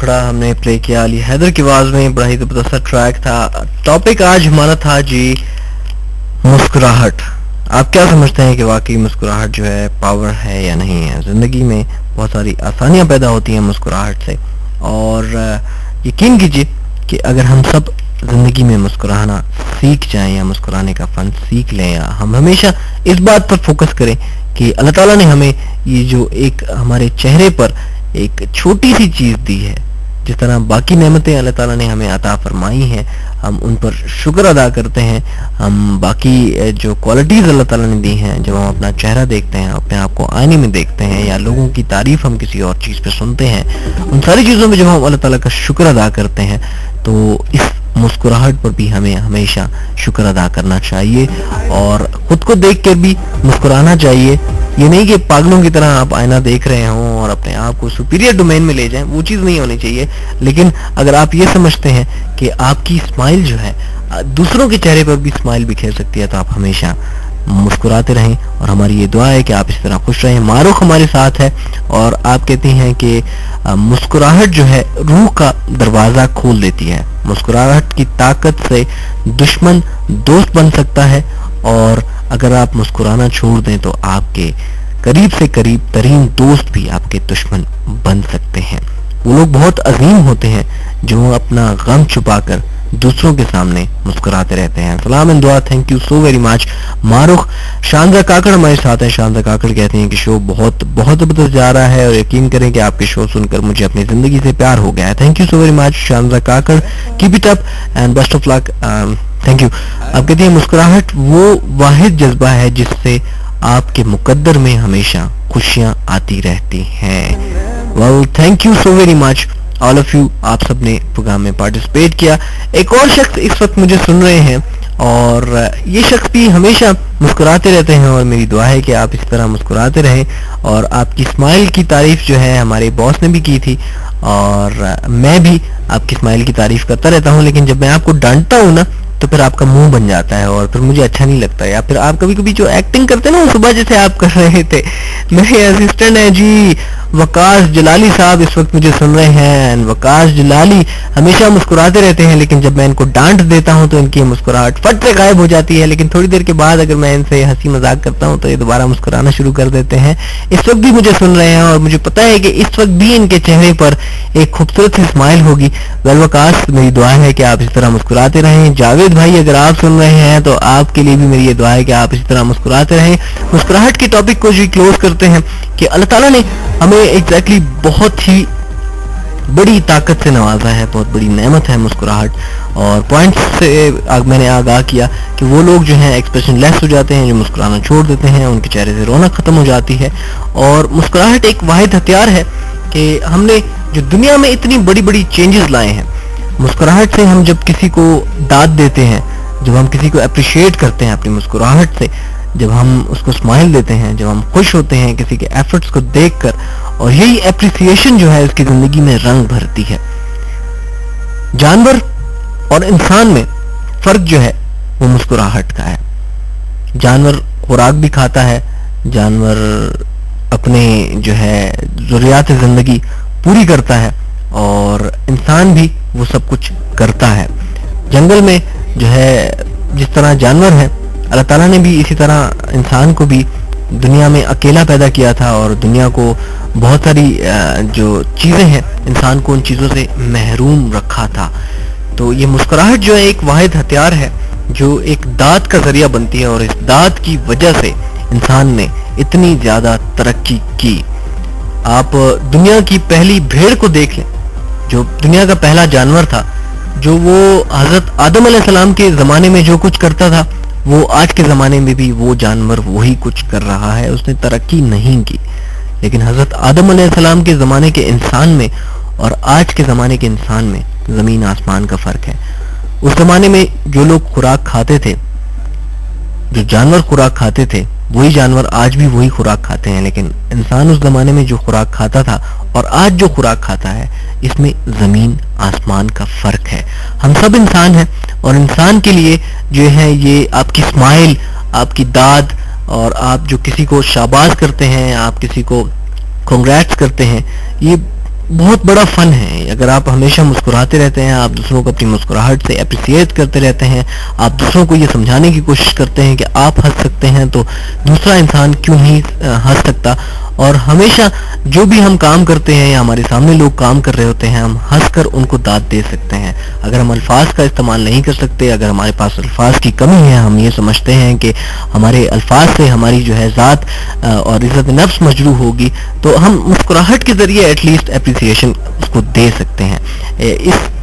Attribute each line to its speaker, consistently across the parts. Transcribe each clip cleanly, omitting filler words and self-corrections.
Speaker 1: मुखड़ा हमने प्ले किया अली हैदर की आवाज में, बड़ा ही जबरदस्त ट्रैक था। टॉपिक आज हमारा था जी मुस्कुराहट। आप क्या समझते हैं कि वाकई मुस्कुराहट जो है पावर है या नहीं है? जिंदगी में बहुत सारी आसानियां पैदा होती हैं मुस्कुराहट से, और यकीन कीजिए कि अगर हम सब जिंदगी में मुस्कुराना सीख जाएं या मुस्कुराने का फन सीख लें, या हम हमेशा इस बात पर फोकस करें कि अल्लाह ताला ने हमें ये जो एक हमारे चेहरे पर एक छोटी सी चीज दी है, जिस तरह बाकी नेमतें अल्लाह ताला ने हमें अता फरमाई हैं, हम उन पर शुक्र अदा करते हैं। हम बाकी जो क्वालिटीज अल्लाह ताला ने दी हैं, जब हम अपना चेहरा देखते हैं, अपने आप को आईने में देखते हैं, या लोगों की तारीफ हम किसी और चीज पे सुनते हैं, उन सारी चीजों में जब हम अल्लाह ताला का शुक्र अदा करते हैं, तो इस मुस्कुराहट पर भी हमें हमेशा शुक्र अदा करना चाहिए और खुद को देख कर भी मुस्कुराना चाहिए। ये नहीं कि पागलों की तरह आप आईना देख रहे हों और अपने आप को सुपीरियर डोमेन में ले जाएं, वो चीज़ नहीं होनी चाहिए। लेकिन अगर आप ये समझते हैं कि आपकी स्माइल जो है दूसरों के चेहरे पर भी स्माइल बिखेर सकती है, तो आप हमेशा मुस्कुराते रहें। और हमारी ये दुआ है कि आप इस तरह खुश रहें। मारूख हमारे साथ है और आप कहती हैं कि मुस्कुराहट जो है रूह का दरवाज़ा खोल देती है। मुस्कुराहट की ताकत से दुश्मन दोस्त बन सकता है, और अगर आप मुस्कुराना छोड़ दें तो आपके करीब से करीब तरीन दोस्त भी आपके दुश्मन बन सकते हैं। वो लोग बहुत अजीम होते हैं जो अपना गम छुपाकर दूसरों के सामने मुस्कुराते रहते हैं। सलाम एंड दुआ, thank you so very much Marukh. शानदार काकड़ हमारे साथ हैं। शानदार काकड़ कहते हैं कि शो बहुत बहुत जबरदस्त जा रहा है, और यकीन करें कि आपके शो सुनकर मुझे अपनी जिंदगी से प्यार हो गया है। Thank you so very much शानदार Kakar, keep it up and best of luck. Thank you. आप कहती हैं मुस्कुराहट वो वाहिद जज्बा है जिससे आपके मुकद्दर में हमेशा खुशियां आती रहती हैं। Well thank you so very much all of you. आप सब ने प्रोग्राम में पार्टिसिपेट किया। एक और शख्स इस वक्त मुझे सुन रहे हैं, और ये शख्स भी हमेशा मुस्कुराते रहते हैं, और मेरी दुआ है कि आप इस तरह मुस्कुराते रहें। और आपकी स्माइल की तारीफ जो है हमारे बॉस ने भी की थी, और मैं भी आपकी स्माइल की तारीफ करता रहता हूँ, लेकिन जब मैं आपको डांटता हूँ ना तो फिर आपका मुंह बन जाता है और फिर मुझे अच्छा नहीं लगता। या फिर आप कभी कभी जो एक्टिंग करते हैं ना, सुबह जैसे आप कर रहे थे, मेरे असिस्टेंट है जी वकास जलाली साहब इस वक्त मुझे सुन रहे हैं। वकास जलाली हमेशा मुस्कुराते रहते हैं, लेकिन जब मैं इनको डांट देता हूं तो इनकी मुस्कुराहट फट से गायब हो जाती है। लेकिन थोड़ी देर के बाद अगर मैं इनसे हंसी मजाक करता हूं तो ये दोबारा मुस्कुराना शुरू कर देते हैं। इस वक्त भी मुझे सुन रहे हैं और मुझे पता है कि इस वक्त भी इनके चेहरे पर एक खूबसूरत सी स्माइल होगी। वेल वकास, मेरी दुआ है कि आप इस तरह मुस्कुराते रहें। जावेद भाई, अगर आप सुन रहे हैं तो आपके लिए भी मेरी ये दुआ है कि आप इसी तरह मुस्कुराते रहें। मुस्कुराहट के टॉपिक को जी क्लोज करते हैं कि अल्लाह ताला ने हमें एग्जैक्टली बहुत ही बड़ी ताकत से नवाजा है, बहुत बड़ी नेमत है मुस्कुराहट। और पॉइंट्स से मैंने आगाह किया कि वो लोग जो हैं एक्सप्रेशन लेस हो जाते हैं, जो मुस्कुराना छोड़ देते हैं, उनके चेहरे से रौनक खत्म हो जाती है। और मुस्कुराहट एक वाहिद हथियार है कि हमने जो दुनिया में इतनी बड़ी बड़ी चेंजेस लाए हैं, मुस्कुराहट से हम जब किसी को दाद देते हैं, जब हम किसी को अप्रिशिएट करते हैं अपनी मुस्कुराहट से, जब हम उसको स्माइल देते हैं, जब हम खुश होते हैं किसी के एफर्ट्स को देखकर, और यही एप्रिसिएशन जो है उसकी जिंदगी में रंग भरती है। जानवर और इंसान में फर्क जो है वो मुस्कुराहट का है। जानवर खुराक भी खाता है, जानवर अपने जो है जरूरियात जिंदगी पूरी करता है, और इंसान भी वो सब कुछ करता है। जंगल में जो है जिस तरह जानवर है, अल्लाह ताला ने भी इसी तरह इंसान को भी दुनिया में अकेला पैदा किया था, और दुनिया को बहुत सारी जो चीज़ें हैं इंसान को उन चीज़ों से महरूम रखा था। तो ये मुस्कुराहट जो है एक वाहिद हथियार है जो एक दात का जरिया बनती है, और इस दात की वजह से इंसान ने इतनी ज़्यादा तरक्की की। आप दुनिया की पहली भेड़ को देख लें, जो दुनिया का पहला जानवर था, जो वो हज़रत आदम अलैहिस्सलाम के ज़माने में जो कुछ करता था, वो आज के ज़माने में भी वो जानवर वही कुछ कर रहा है। उसने तरक्की नहीं की। लेकिन हज़रत आदम अलैहिस्सलाम के ज़माने के इंसान में और आज के ज़माने के इंसान में ज़मीन आसमान का फ़र्क है। उस ज़माने में जो लोग खुराक खाते थे, जो जानवर खुराक खाते थे, वही जानवर आज भी वही खुराक खाते हैं। लेकिन इंसान उस ज़माने में जो खुराक खाता था और आज जो खुराक खाता है, इसमें ज़मीन आसमान का फ़र्क है। हम सब इंसान हैं, और इंसान के लिए जो है ये आपकी स्माइल, आपकी दाद, और आप जो किसी को शाबाश करते हैं, आप किसी को कांग्रेट्स करते हैं, ये बहुत बड़ा फन है। अगर आप हमेशा मुस्कुराते रहते हैं, आप दूसरों को अपनी मुस्कुराहट से अप्रिसिएट करते रहते हैं, आप दूसरों को ये समझाने की कोशिश करते हैं कि आप हंस सकते हैं, तो दूसरा इंसान क्यों नहीं हंस सकता। और हमेशा जो भी हम काम करते हैं या हमारे सामने लोग काम कर रहे होते हैं, हम हंसकर उनको दाद दे सकते हैं। अगर हम अल्फाज का इस्तेमाल नहीं कर सकते, अगर हमारे पास अल्फाज की कमी है, हम ये समझते हैं कि हमारे अल्फाज से हमारी जो है ज़ात और इज़्ज़त नफ्स मजरूह होगी, तो हम मुस्कुराहट के ज़रिए एटलीस्ट अप्रिसिएशन उसको दे सकते हैं। इस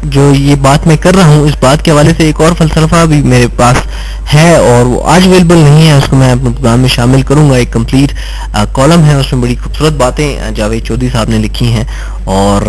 Speaker 1: जो ये बात मैं कर रहा हूँ, इस बात के हवाले से एक और फलसफा भी मेरे पास है और वो आज अवेलेबल नहीं है, उसको मैं अपने प्रोग्राम में शामिल करूंगा। एक कंप्लीट कॉलम है, उसमें बड़ी खूबसूरत बातें जावेद चौधरी साहब ने लिखी हैं। और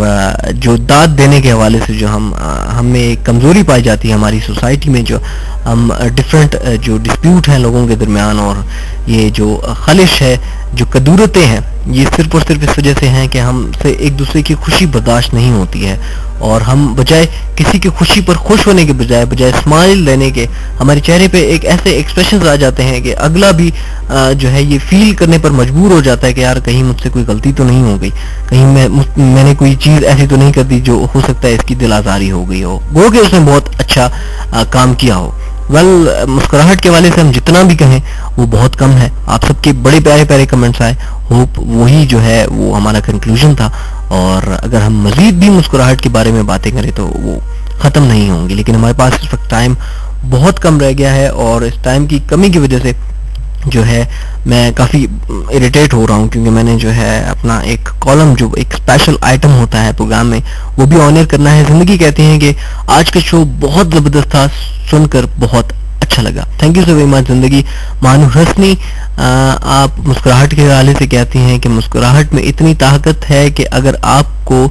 Speaker 1: जो दाद देने के हवाले से जो हमें एक कमज़ोरी पाई जाती है हमारी सोसाइटी में, जो हम डिफरेंट जो डिस्प्यूट हैं लोगों के दरमियान, और ये जो खलिश है, जो कदूरतें हैं, ये सिर्फ और सिर्फ इस वजह से हैं कि हमसे एक दूसरे की खुशी बर्दाश्त नहीं होती है। और हम बजाय किसी की खुशी पर खुश होने के बजाय स्माइल लेने के, हमारे चेहरे पे एक ऐसे एक्सप्रेशंस आ जाते हैं कि अगला भी जो है ये फील करने पर मजबूर हो जाता है कि यार कहीं मुझसे कोई गलती तो नहीं हो गई, कहीं मैंने कोई चीज़ ऐसी तो नहीं कर दी जो हो सकता है इसकी दिल आज़ारी हो गई हो, वो कि उसने बहुत अच्छा काम किया हो। मुस्कुराहट के वाले से हम जितना भी कहें वो बहुत कम है। आप सबके बड़े प्यारे प्यारे कमेंट्स आए, होप वही जो है वो हमारा कंक्लूजन था। और अगर हम मजीद भी मुस्कुराहट के बारे में बातें करें तो वो ख़त्म नहीं होंगी, लेकिन हमारे पास इस वक्त टाइम बहुत कम रह गया है, और इस टाइम की कमी की वजह से जो है मैं काफ़ी इरिटेट हो रहा हूँ, क्योंकि मैंने जो है अपना एक कॉलम, जो एक स्पेशल आइटम होता है प्रोग्राम में, वो भी ऑनर करना है। ज़िंदगी कहती है कि आज का शो बहुत ज़बरदस्त था, सुनकर बहुत अच्छा लगा। Thank you so very much ज़िंदगी। मानू हसनी, आप मुस्कुराहट के हवाले से कहती हैं कि मुस्कुराहट में इतनी ताकत है कि अगर आपको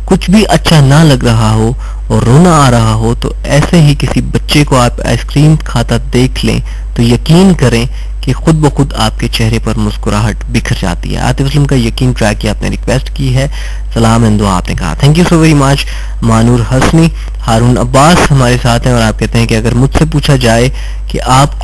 Speaker 1: कुछ भी अच्छा ना लग रहा हो और रोना आ रहा हो, तो ऐसे ही किसी बच्चे को आप आइसक्रीम खाता देख लें तो यकीन करें कि खुद ब खुद आपके चेहरे पर मुस्कुराहट बिखर जाती है। आतिफ असलम का यकीन ट्रैक की आपने रिक्वेस्ट की है, सलाम एंड दुआ आपने कहा। Thank you so very much Manoor Hasni. Haroon Abbas हमारे साथ हैं और आप कहते हैं कि अगर मुझसे पूछा जाए कि आप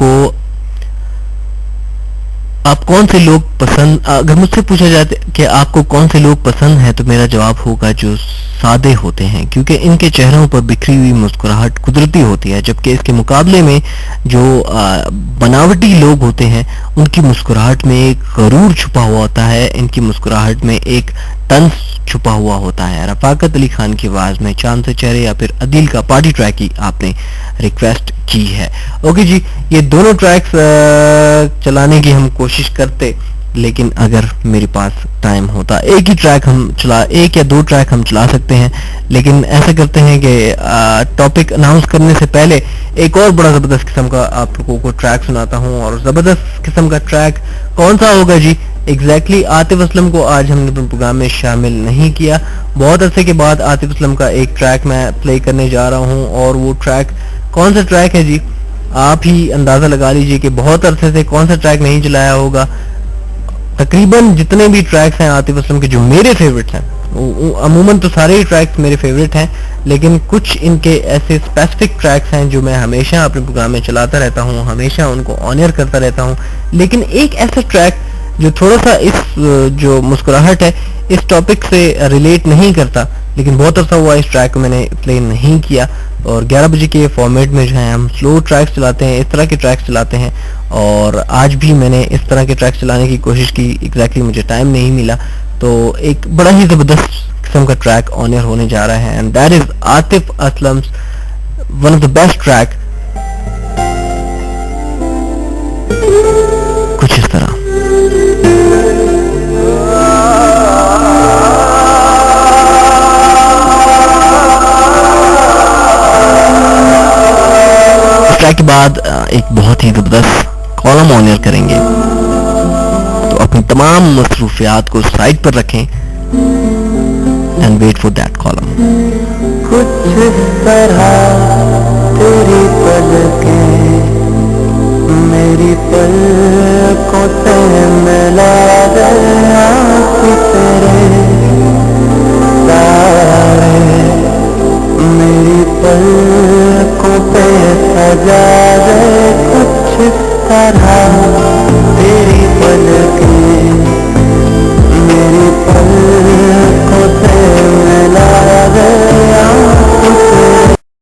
Speaker 1: कौन से लोग पसंद, अगर मुझसे पूछा जाए कि आपको कौन से लोग पसंद हैं, तो मेरा जवाब होगा जो सादे होते हैं, क्योंकि इनके चेहरों पर बिखरी हुई मुस्कुराहट कुदरती होती है, जबकि इसके मुकाबले में जो बनावटी लोग होते हैं उनकी मुस्कुराहट में एक गरूर छुपा हुआ होता है, इनकी मुस्कुराहट में एक तंज छुपा हुआ होता है। रफाकत अली खान की आवाज में चांद से चेहरे या फिर अदील का पार्टी ट्रैक की आपने रिक्वेस्ट की है। ओके जी, ये दोनों ट्रैक्स चलाने की हम कोशिश करते, लेकिन अगर मेरे पास टाइम होता एक या दो ट्रैक हम चला सकते हैं, लेकिन ऐसा करते हैं कि टॉपिक अनाउंस करने से पहले एक और बड़ा ज़बरदस्त किस्म का आप लोगों को ट्रैक सुनाता हूं। और ज़बरदस्त किस्म का ट्रैक कौन सा होगा जी? एग्जैक्टली आतिफ असलम को आज हमने अपने प्रोग्राम में शामिल नहीं किया। बहुत अरसे के बाद आतिफ असलम का एक ट्रैक मैं प्ले करने जा रहा हूँ, और वो ट्रैक कौन सा ट्रैक है जी? आप ही अंदाज़ा लगा लीजिए कि बहुत अरसे से कौन सा ट्रैक नहीं चलाया होगा। तकरीबन जितने भी ट्रैक्स हैं आतिफ असलम के जो मेरे फेवरेट हैं, अमूमन तो सारे ही ट्रैक्स मेरे फेवरेट हैं, लेकिन कुछ इनके ऐसे स्पेसिफिक ट्रैक्स हैं जो मैं हमेशा अपने प्रोग्राम में चलाता रहता हूँ, हमेशा उनको ऑनर करता रहता हूँ। लेकिन एक ऐसा ट्रैक जो थोड़ा सा इस जो मुस्कुराहट है इस टॉपिक से रिलेट नहीं करता, लेकिन बहुत अरसा हुआ इस ट्रैक को मैंने प्ले नहीं किया। और 11 बजे के फॉर्मेट में जो है हम स्लो ट्रैक्स चलाते हैं, इस तरह के ट्रैक्स चलाते हैं, और आज भी मैंने इस तरह के ट्रैक्स चलाने की कोशिश की। एग्जैक्टली मुझे टाइम नहीं मिला, तो एक बड़ा ही ज़बरदस्त किस्म का ट्रैक ऑनर होने जा रहा है, and that is Atif Aslam one of the best track, कुछ इस तरह। ट्रैक के बाद एक बहुत ही ज़बरदस्त कॉलम ऑनर करेंगे, तो अपनी तमाम मसरूफियात को साइड पर रखें and wait for that column.
Speaker 2: कुछ इस तरह तेरी पलकें मेरी पलकों से मिला गया कि तेरे